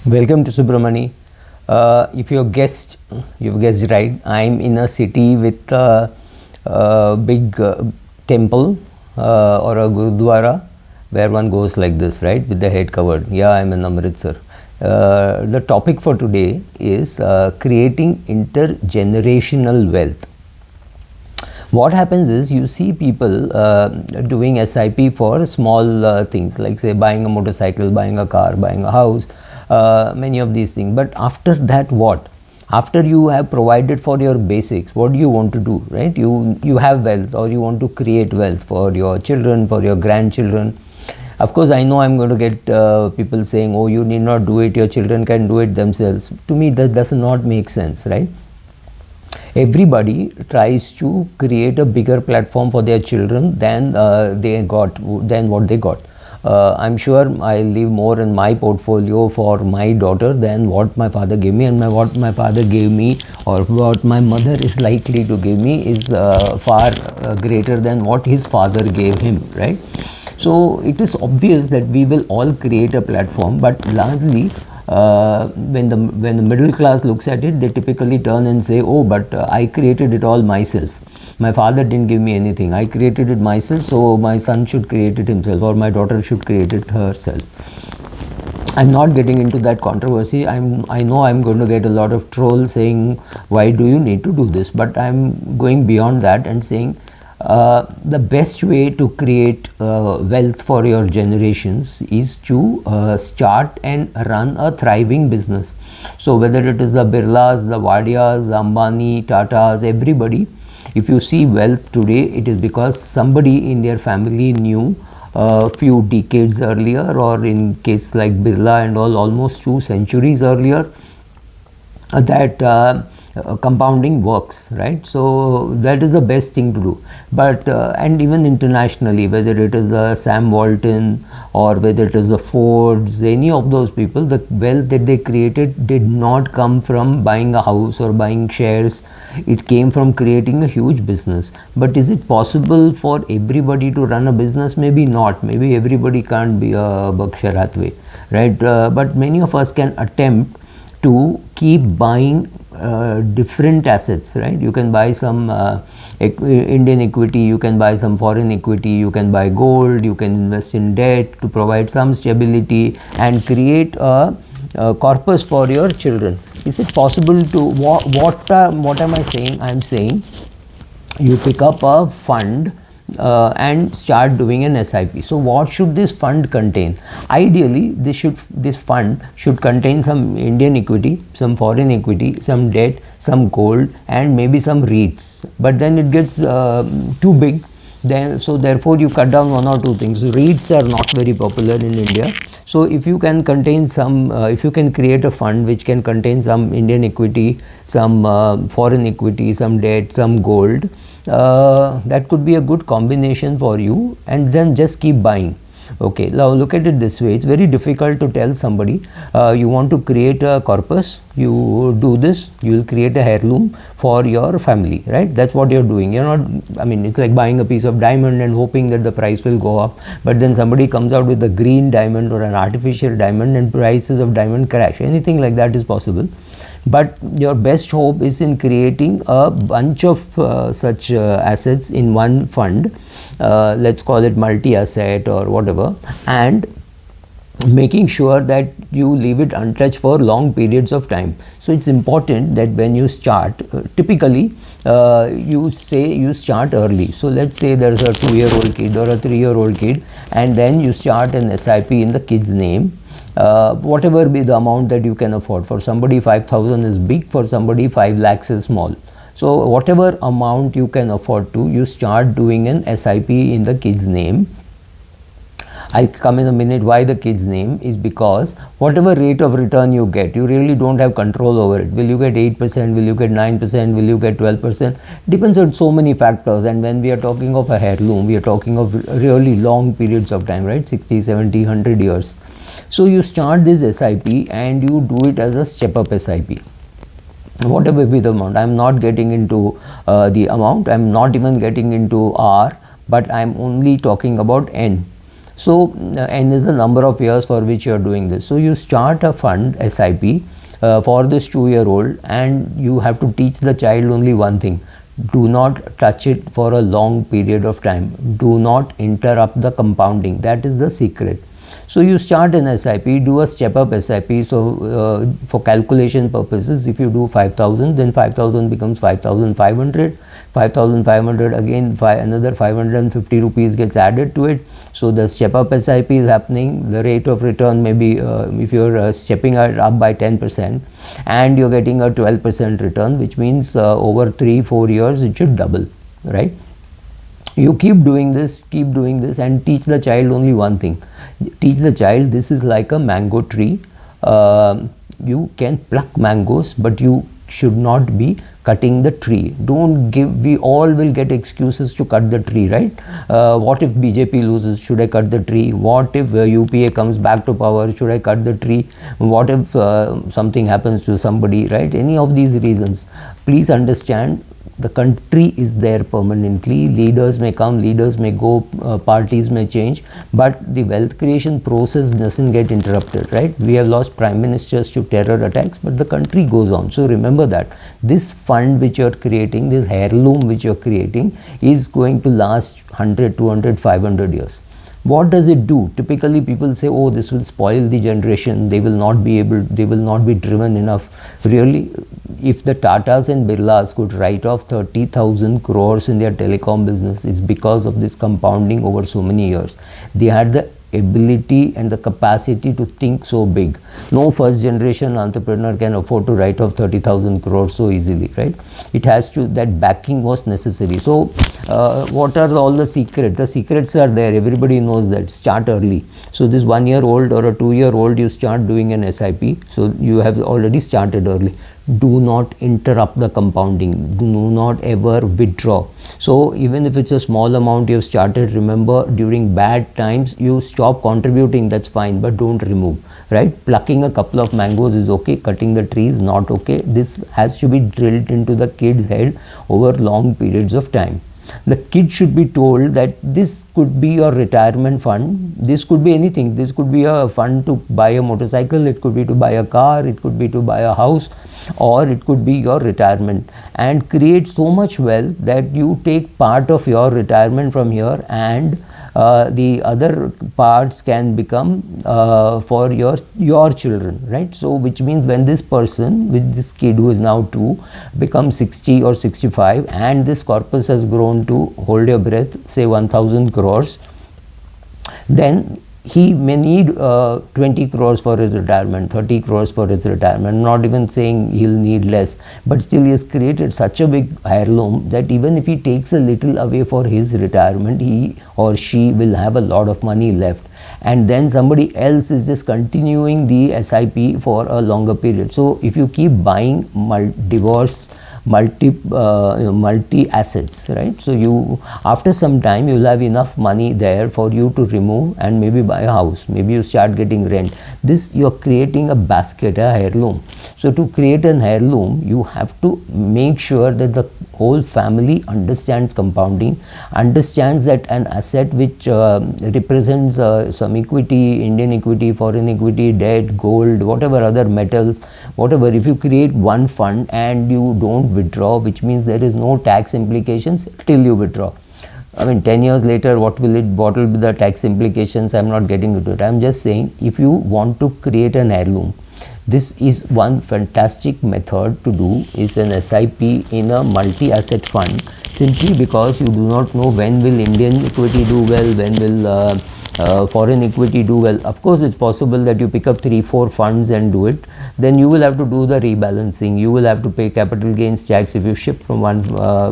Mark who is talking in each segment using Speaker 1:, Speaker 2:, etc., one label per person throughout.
Speaker 1: Welcome to Subramani. If you've guessed right. I'm in a city with a big temple or a gurudwara where one goes like this, right, with the head covered. Yeah, I'm in Amritsar. The topic for today is creating intergenerational wealth. What happens is you see people doing SIP for small things like, say, buying a motorcycle, buying a car, buying a house, many of these things. But after that, what? After you have provided for your basics, what do you want to do, right? You have wealth, or you want to create wealth for your children, for your grandchildren. Of course, I know I'm going to get people saying, oh, you need not do it, your children can do it themselves. To me, that does not make sense, right? Everybody tries to create a bigger platform for their children than what they got. I'm sure I leave more in my portfolio for my daughter than what my father gave me, and what my father gave me or what my mother is likely to give me is far greater than what his father gave him, right? So it is obvious that we will all create a platform, but largely when the middle class looks at it, they typically turn and say, oh, but I created it all myself. My father didn't give me anything. I created it myself, so my son should create it himself, or my daughter should create it herself. I'm not getting into that controversy. I know I'm going to get a lot of trolls saying, why do you need to do this? But I'm going beyond that and saying, the best way to create wealth for your generations is to start and run a thriving business. So whether it is the Birlas, the Wadias, the Ambani, Tatas, everybody, if you see wealth today, it is because somebody in their family knew a few decades earlier, or in case like Birla and all, almost 2 centuries earlier, that compounding works, right? So that is the best thing to do. But and even internationally, whether it is the Sam Walton or whether it is the Fords, any of those people, the wealth that they created did not come from buying a house or buying shares. It came from creating a huge business. But is it possible for everybody to run a business? Maybe not. Maybe everybody can't be a Berkshire Hathaway, right? But many of us can attempt to keep buying different assets, right? You can buy some Indian equity, you can buy some foreign equity, you can buy gold, you can invest in debt to provide some stability and create a corpus for your children. Is it possible to, what am I saying? I'm saying you pick up a fund and start doing an SIP. So what should this fund contain? Ideally, this fund should contain some Indian equity, some foreign equity, some debt, some gold, and maybe some REITs. But then it gets too big. So therefore you cut down 1 or 2 things. REITs are not very popular in India. So if you can contain some, if you can create a fund which can contain some Indian equity, some foreign equity, some debt, some gold, that could be a good combination for you, and then just keep buying. Okay, now look at it this way. It's very difficult to tell somebody you want to create a corpus, you do this, you will create a heirloom for your family, right? That's what you're doing. You're not, I mean, it's like buying a piece of diamond and hoping that the price will go up, but then somebody comes out with a green diamond or an artificial diamond and prices of diamond crash. Anything like that is possible. But your best hope is in creating a bunch of such assets in one fund, let's call it multi-asset or whatever, and making sure that you leave it untouched for long periods of time. So it's important that when you start, typically you say you start early. So let's say there's a 2-year-old kid or a 3-year-old kid, and then you start an SIP in the kid's name. Whatever be the amount that you can afford. For somebody 5,000 is big, for somebody 5 lakhs is small. So whatever amount you can afford to, you start doing an SIP in the kid's name. I'll come in a minute why the kid's name is, because whatever rate of return you get, you really don't have control over it. Will you get 8%? Will you get 9%? Will you get 12%? Depends on so many factors. And when we are talking of a heirloom, we are talking of really long periods of time, right? 60, 70, 100 years. So you start this SIP and you do it as a step-up SIP. Whatever be the amount, I'm not getting into the amount, I'm not even getting into R, but I'm only talking about N. So n is the number of years for which you are doing this. So you start a fund SIP for this 2-year-old, and you have to teach the child only one thing: do not touch it for a long period of time. Do not interrupt the compounding. That is the secret. So you start an SIP, do a step up SIP. So for calculation purposes, if you do 5,000, then 5,000 becomes 5,500. 5,500 again, another 550 rupees gets added to it. So the step up SIP is happening. The rate of return may be, if you're stepping it up by 10%, and you're getting a 12% return, which means over 3-4 years it should double, right? You keep doing this, and teach the child only one thing. Teach the child this is like a mango tree. You can pluck mangoes, but you should not be cutting the tree. Don't give, we all will get excuses to cut the tree, right? What if BJP loses? Should I cut the tree? What if UPA comes back to power? Should I cut the tree? What if something happens to somebody, right? Any of these reasons. Please understand, the country is there permanently. Leaders may come, leaders may go, parties may change, but the wealth creation process doesn't get interrupted, right? We have lost prime ministers to terror attacks, but the country goes on. So remember that this fund which you're creating, this heirloom which you're creating, is going to last 100, 200, 500 years. What does it do? Typically people say, oh, this will spoil the generation, they will not be driven enough. Really, if the Tatas and Birlas could write off 30,000 crores in their telecom business, it's because of this compounding over so many years. They had the ability and the capacity to think so big. No first generation entrepreneur can afford to write off 30,000 crores so easily, right? It has to, that backing was necessary. So what are all the secrets? The secrets are there, everybody knows that. Start early. So this 1-year-old or a 2-year-old, you start doing an SIP, so you have already started early. Do not interrupt the compounding. Do not ever withdraw. So even if it's a small amount you have started, remember, during bad times you stop contributing, that's fine, but don't remove, right? Plucking a couple of mangoes is okay, cutting the tree is not okay. This has to be drilled into the kid's head over long periods of time. The kid should be told that this could be your retirement fund. This could be anything. This could be a fund to buy a motorcycle, it could be to buy a car, it could be to buy a house, or it could be your retirement. And create so much wealth that you take part of your retirement from here, and the other parts can become for your children, right? So which means when this person, with this kid who is now 2, becomes 60 or 65, and this corpus has grown to, hold your breath, say 1,000 crores, then he may need 20 crores for his retirement, 30 crores for his retirement. I'm not even saying he'll need less, but still he has created such a big heirloom that even if he takes a little away for his retirement, he or she will have a lot of money left. And then somebody else is just continuing the SIP for a longer period. So if you keep buying multi assets, right? So you, after some time, you will have enough money there for you to remove and maybe buy a house. Maybe you start getting rent. This, you are creating a basket, a heirloom. So to create an heirloom, you have to make sure that the whole family understands compounding, understands that an asset which represents some equity, Indian equity, foreign equity, debt, gold, whatever other metals, whatever, if you create one fund and you don't withdraw, which means there is no tax implications till you withdraw. I mean, 10 years later, what will be the tax implications? I'm not getting into it. I'm just saying, if you want to create an heirloom, this is one fantastic method to do, is an SIP in a multi-asset fund, simply because you do not know when will Indian equity do well, when will foreign equity do well. Of course, it's possible that you pick up 3-4 funds and do it. Then you will have to do the rebalancing. You will have to pay capital gains tax if you shift from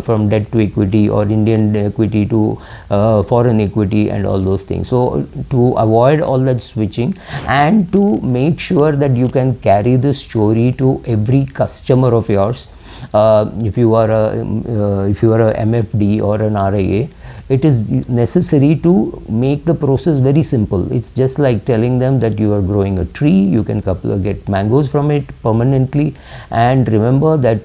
Speaker 1: from debt to equity, or Indian equity to foreign equity, and all those things. So to avoid all that switching, and to make sure that you can carry this story to every customer of yours, if you are a MFD or an RIA, it is necessary to make the process very simple. It's just like telling them that you are growing a tree, you can get mangoes from it permanently. And remember that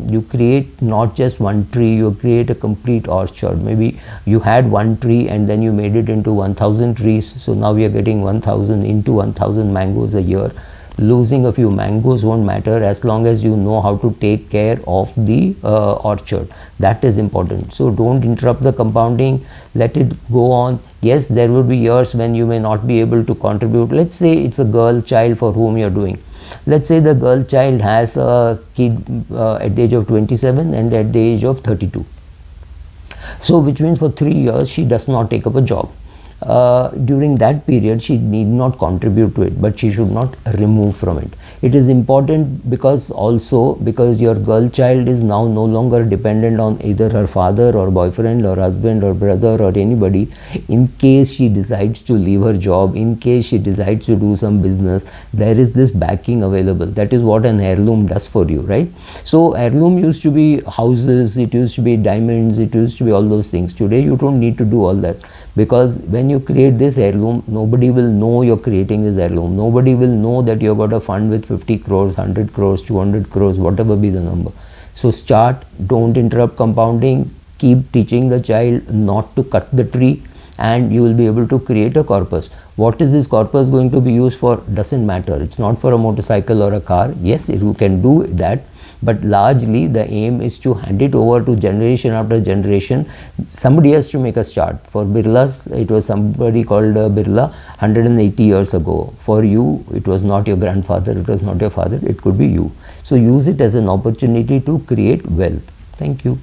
Speaker 1: you create not just one tree, you create a complete orchard. Maybe you had one tree and then you made it into 1000 trees, so now we are getting 1000 into 1000 mangoes a year. Losing a few mangoes won't matter as long as you know how to take care of the orchard. That is important. So don't interrupt the compounding, let it go on. Yes, there will be years when you may not be able to contribute. Let's say it's a girl child for whom you're doing. Let's say the girl child has a kid at the age of 27 and at the age of 32. So which means for 3 years she does not take up a job. During that period she need not contribute to it, but she should not remove from it. It is important because your girl child is now no longer dependent on either her father or boyfriend or husband or brother or anybody. In case she decides to leave her job, in case she decides to do some business, there is this backing available. That is what an heirloom does for you, right? So heirloom used to be houses, it used to be diamonds, it used to be all those things. Today you don't need to do all that, because when you create this heirloom, nobody will know you're creating this heirloom. Nobody will know that you've got a fund with 50 crores, 100 crores, 200 crores, whatever be the number. So start, don't interrupt compounding, keep teaching the child not to cut the tree, and you will be able to create a corpus. What is this corpus going to be used for doesn't matter. It's not for a motorcycle or a car. Yes, you can do that, but largely the aim is to hand it over to generation after generation. Somebody has to make a start. For Birlas, it was somebody called Birla 180 years ago. For you, it was not your grandfather, it was not your father, it could be you. So use it as an opportunity to create wealth. Thank you.